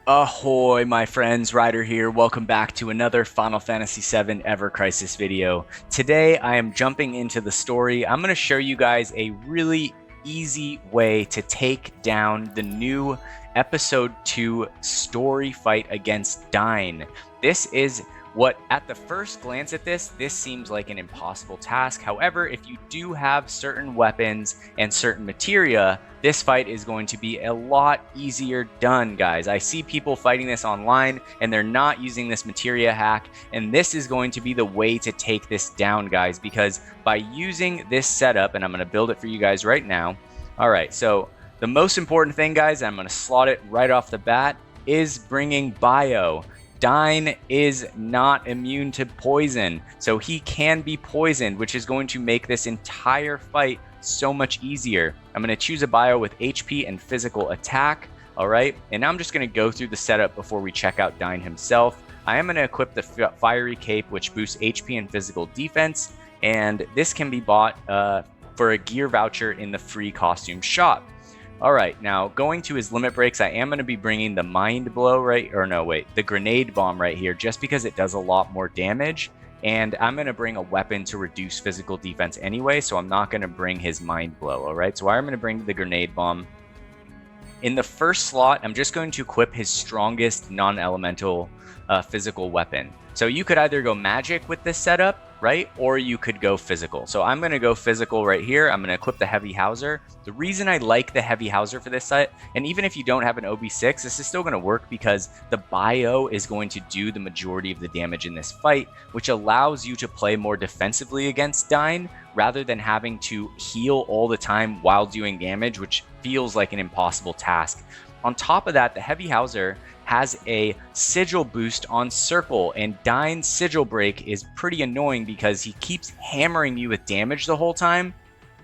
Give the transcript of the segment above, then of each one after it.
Ahoy, my friends, Ryder here. Welcome back to another Final Fantasy VII Ever Crisis video. Today, I am jumping into the story. I'm going to show you guys a really easy way to take down the new Episode 2 story fight against Dyne. This is what, at the first glance at this seems like an impossible task. However, if you do have certain weapons and certain materia, this fight is going to be a lot easier done, guys. I see people fighting this online and they're not using this materia hack, and this is going to be the way to take this down, guys, because by using this setup, and I'm going to build it for you guys right now. All right, so the most important thing, guys, I'm going to slot it right off the bat, is bringing bio. Dyne is not immune to poison, so he can be poisoned, which is going to make this entire fight so much easier. I'm going to choose a bio with HP and physical attack. All right, and now I'm just going to go through the setup before we check out Dyne himself. I am going to equip the fiery cape, which boosts HP and physical defense, and this can be bought for a gear voucher in the free costume shop. All right, now going to his limit breaks, I am going to be bringing the mind blow the grenade bomb right here, just because it does a lot more damage. And I'm going to bring a weapon to reduce physical defense anyway, so I'm not going to bring his mind blow. All right, so I'm going to bring the grenade bomb. In the first slot, I'm just going to equip his strongest non-elemental physical weapon. So you could either go magic with this setup, right? Or you could go physical. So I'm going to go physical right here. I'm going to equip the Heavy Hauser. The reason I like the Heavy Hauser for this set, and even if you don't have an OB6, this is still going to work because the bio is going to do the majority of the damage in this fight, which allows you to play more defensively against Dyne rather than having to heal all the time while doing damage, which feels like an impossible task. On top of that, the Heavy Hauser has a sigil boost on circle, and Dyne's sigil break is pretty annoying because he keeps hammering you with damage the whole time,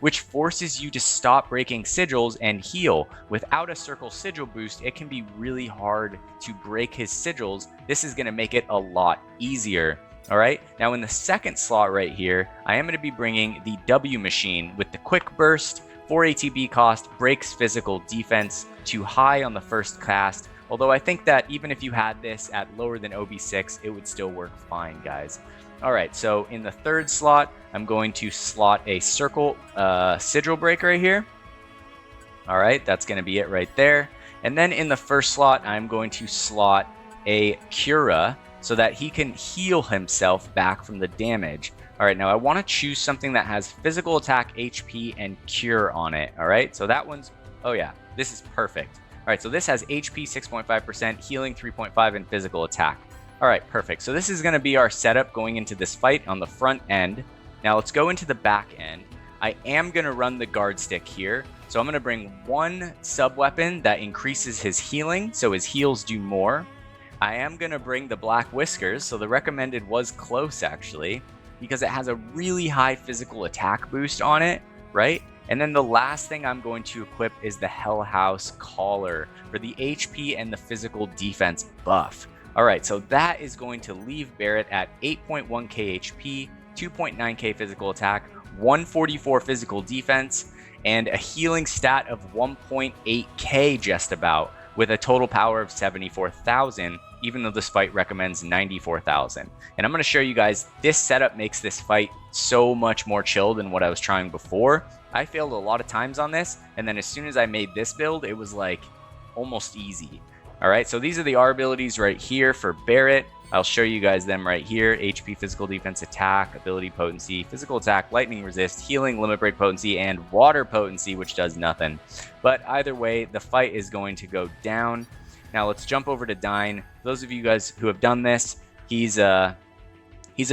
which forces you to stop breaking sigils and heal. Without a circle sigil boost, it can be really hard to break his sigils. This is going to make it a lot easier. All right, now in the second slot right here, I am going to be bringing the W machine with the quick burst. 4 ATB cost, breaks physical defense to high on the first cast. Although I think that even if you had this at lower than OB6, it would still work fine, guys. All right, so in the third slot, I'm going to slot a circle sigil break right here. All right, that's going to be it right there. And then in the first slot, I'm going to slot a Cura so that he can heal himself back from the damage. All right, now I want to choose something that has physical attack, HP, and cure on it. All right, so that one's, oh yeah, this is perfect. All right, so this has HP 6.5%, healing 3.5, and physical attack. All right, perfect. So this is going to be our setup going into this fight on the front end. Now let's go into the back end. I am going to run the guard stick here. So I'm going to bring one sub-weapon that increases his healing, so his heals do more. I am going to bring the Black Whiskers, so the recommended was close actually, because it has a really high physical attack boost on it, right? And then the last thing I'm going to equip is the Hell House Collar for the HP and the physical defense buff. All right, so that is going to leave Barret at 8.1k HP, 2.9k physical attack, 144 physical defense, and a healing stat of 1.8k just about, with a total power of 74,000, even though this fight recommends 94,000. And I'm going to show you guys, this setup makes this fight so much more chill than what I was trying before. I failed a lot of times on this, and then as soon as I made this build, it was like almost easy. All right, so these are the R abilities right here for Barret. I'll show you guys them right here. HP, physical defense, attack, ability potency, physical attack, lightning resist, healing, limit break potency, and water potency, which does nothing. But either way, the fight is going to go down. Now let's jump over to Dyne. For those of you guys who have done this, he's a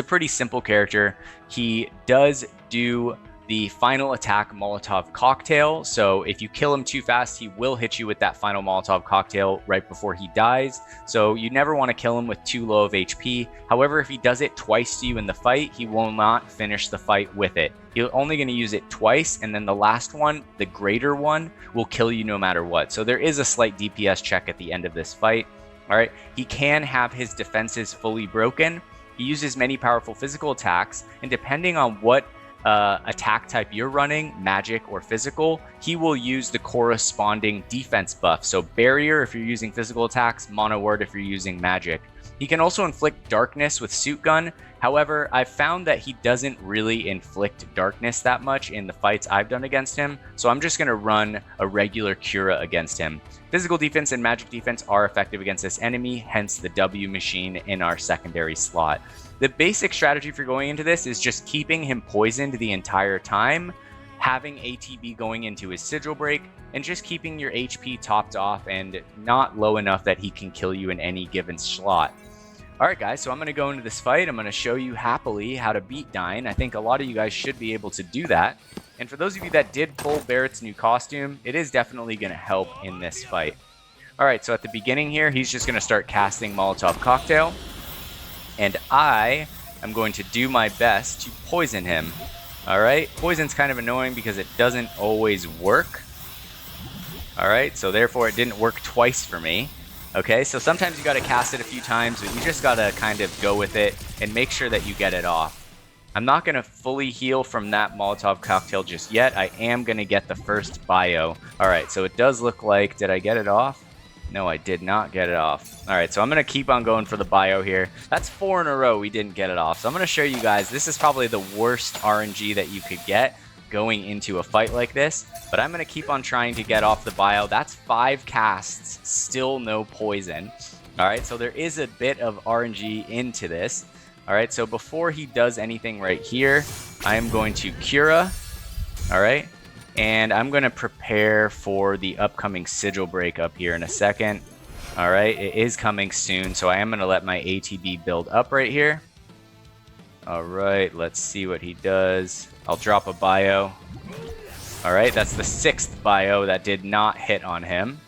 pretty simple character. He does do the final attack Molotov cocktail, so if you kill him too fast, he will hit you with that final Molotov cocktail right before he dies, so you never want to kill him with too low of HP. However, if he does it twice to you in the fight, he will not finish the fight with it. He's only going to use it twice, and then the last one, the greater one, will kill you no matter what. So there is a slight DPS check at the end of this fight. All right, he can have his defenses fully broken. He uses many powerful physical attacks, and depending on what attack type you're running, magic or physical, he will use the corresponding defense buff. So barrier if you're using physical attacks, mono word if you're using magic. He can also inflict darkness with suit gun. However, I've found that he doesn't really inflict darkness that much in the fights I've done against him, so I'm just going to run a regular Cura against him. Physical defense and magic defense are effective against this enemy, hence the W machine in our secondary slot. The basic strategy for going into this is just keeping him poisoned the entire time, having ATB going into his sigil break, and just keeping your HP topped off and not low enough that he can kill you in any given slot. Alright guys, so I'm going to go into this fight. I'm going to show you happily how to beat Dyne. I think a lot of you guys should be able to do that. And for those of you that did pull Barrett's new costume, it is definitely going to help in this fight. Alright, so at the beginning here, he's just going to start casting Molotov Cocktail. And I am going to do my best to poison him. Alright, poison's kind of annoying because it doesn't always work. Alright, so therefore it didn't work twice for me. Okay, so sometimes you gotta cast it a few times, but you just gotta kind of go with it and make sure that you get it off. I'm not gonna fully heal from that Molotov Cocktail just yet. I am gonna get the first bio. Alright, so it does look like, did I get it off? No, I did not get it off. Alright, so I'm going to keep on going for the bio here. That's 4 in a row we didn't get it off. So I'm going to show you guys, this is probably the worst RNG that you could get going into a fight like this. But I'm going to keep on trying to get off the bio. That's 5 casts, still no poison. Alright, so there is a bit of RNG into this. Alright, so before he does anything right here, I am going to Cura. Alright. And I'm going to prepare for the upcoming sigil break up here in a second. Alright, it is coming soon, so I am going to let my ATB build up right here. Alright, let's see what he does. I'll drop a bio. Alright, that's the 6th bio that did not hit on him.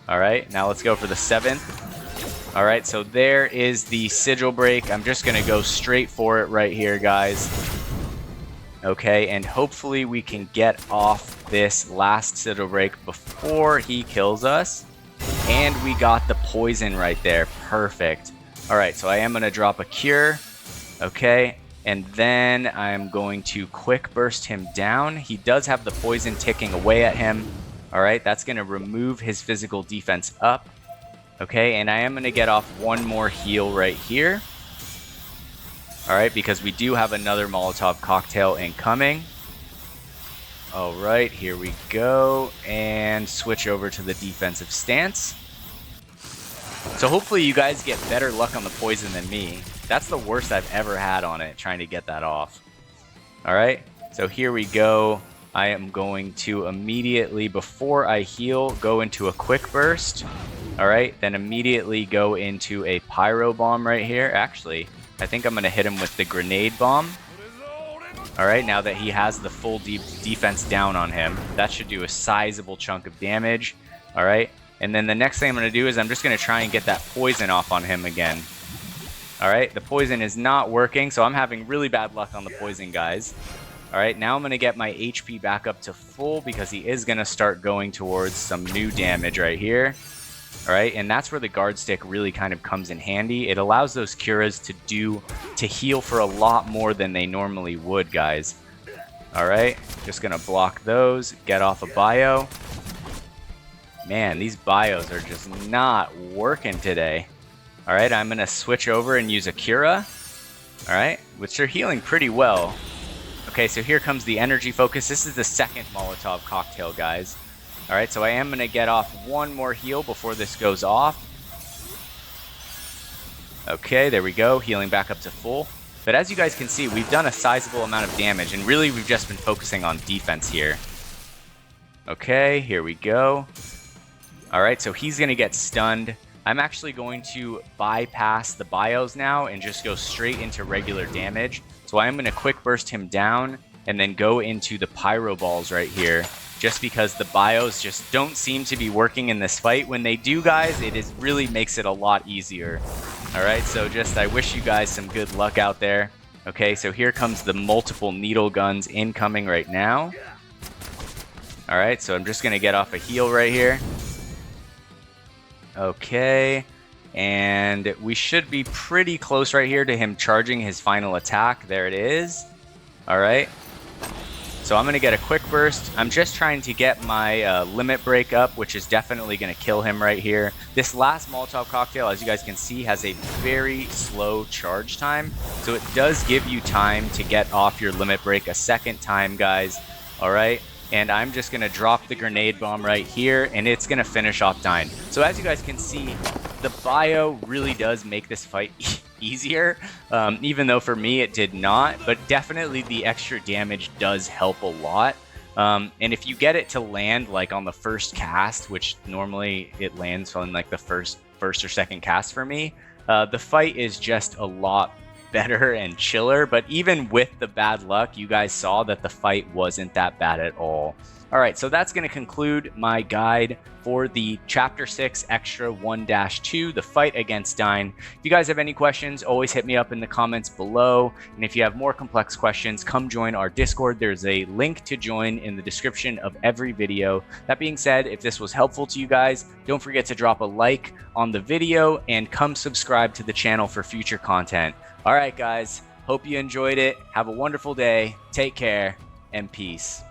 Alright, now let's go for the 7th. Alright, so there is the sigil break. I'm just going to go straight for it right here, guys. Okay, and hopefully we can get off this last sigil break before he kills us. And we got the poison right there. Perfect. Alright, so I am going to drop a cure. Okay, and then I'm going to quick burst him down. He does have the poison ticking away at him. Alright, that's going to remove his physical defense up. Okay, and I am going to get off one more heal right here. Alright, because we do have another Molotov Cocktail incoming. Alright, here we go. And switch over to the defensive stance. So hopefully you guys get better luck on the poison than me. That's the worst I've ever had on it, trying to get that off. Alright, so here we go. I am going to immediately, before I heal, go into a quick burst. Alright, then immediately go into a pyro bomb right here. Actually, I think I'm going to hit him with the grenade bomb. Alright, now that he has the full defense down on him, that should do a sizable chunk of damage. Alright, and then the next thing I'm going to do is I'm just going to try and get that poison off on him again. Alright, the poison is not working, so I'm having really bad luck on the poison, guys. Alright, now I'm going to get my HP back up to full because he is going to start going towards some new damage right here. Alright, and that's where the guard stick really kind of comes in handy. It allows those curas to heal for a lot more than they normally would, guys. Alright, just gonna block those, get off a bio. Man, these bios are just not working today. Alright, I'm gonna switch over and use a cura. Alright, which are healing pretty well. Okay, so here comes the energy focus. This is the 2nd Molotov Cocktail, guys. Alright, so I am going to get off one more heal before this goes off. Okay, there we go, healing back up to full. But as you guys can see, we've done a sizable amount of damage, and really we've just been focusing on defense here. Okay, here we go. Alright, so he's going to get stunned. I'm actually going to bypass the bios now and just go straight into regular damage. So I am going to quick burst him down and then go into the pyro balls right here. Just because the bios just don't seem to be working in this fight. When they do, guys, it really makes it a lot easier. Alright, so just I wish you guys some good luck out there. Okay, so here comes the multiple needle guns incoming right now. Alright, so I'm just going to get off a heal right here. Okay, And we should be pretty close right here to him charging his final attack. There it is. All right. So I'm going to get a quick burst. I'm just trying to get my limit break up, which is definitely going to kill him right here. This last Molotov cocktail, as you guys can see, has a very slow charge time. So it does give you time to get off your limit break a second time, guys. All right. And I'm just going to drop the grenade bomb right here, and it's going to finish off Dyne. So as you guys can see, the bio really does make this fight easier, even though for me it did not, but definitely the extra damage does help a lot. And if you get it to land like on the first cast, which normally it lands on like the first or second cast for me, the fight is just a lot better and chiller. But even with the bad luck, you guys saw that the fight wasn't that bad at all. All right, so that's going to conclude my guide for the Chapter 6 Extra 1-2, the fight against Dyne. If you guys have any questions, always hit me up in the comments below. And if you have more complex questions, come join our Discord. There's a link to join in the description of every video. That being said, if this was helpful to you guys, don't forget to drop a like on the video and come subscribe to the channel for future content. All right, guys, hope you enjoyed it. Have a wonderful day. Take care and peace.